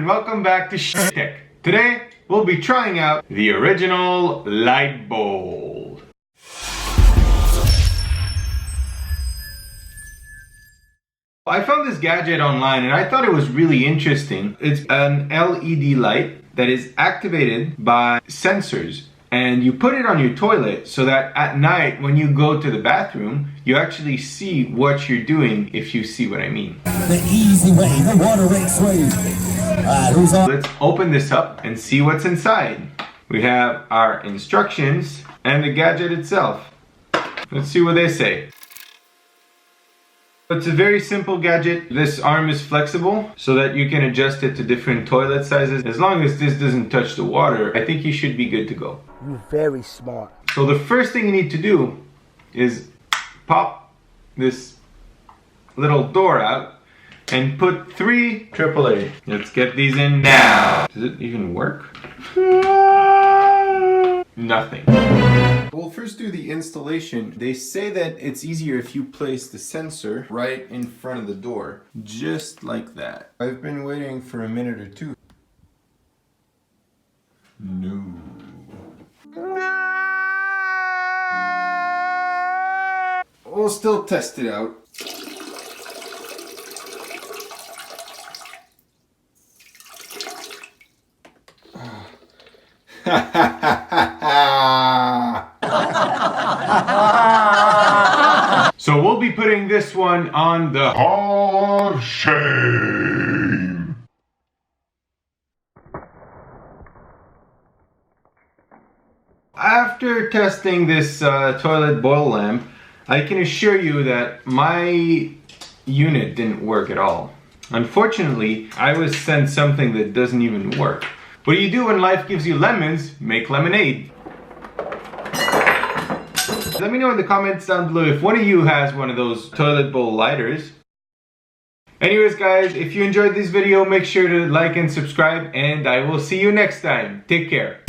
and welcome back to Tech. Today, we'll be trying out the original Lightbowl. I found this gadget online and I thought it was really interesting. It's an LED light that is activated by sensors, and you put it on your toilet so that at night when you go to the bathroom, you actually see what you're doing, if you see what I mean. The easy way, the water race way. Who's on? Let's open this up and see what's inside. We have our instructions and the gadget itself. Let's see what they say. It's a very simple gadget. This arm is flexible so that you can adjust it to different toilet sizes. As long as this doesn't touch the water, I think you should be good to go. You're very smart. So the first thing you need to do is pop this little door out and put 3 AAA. Let's get these in now. Does it even work? Nothing. We'll first do the installation. They say that it's easier if you place the sensor right in front of the door, just like that. I've been waiting for a minute or two. No. We'll still test it out. So we'll be putting this one on the Hall of Shame. After testing this toilet boil lamp, I can assure you that my unit didn't work at all. Unfortunately, I was sent something that doesn't even work. What do you do when life gives you lemons? Make lemonade. Let me know in the comments down below if one of you has one of those toilet bowl lighters. Anyways guys, if you enjoyed this video, make sure to like and subscribe, and I will see you next time. Take care.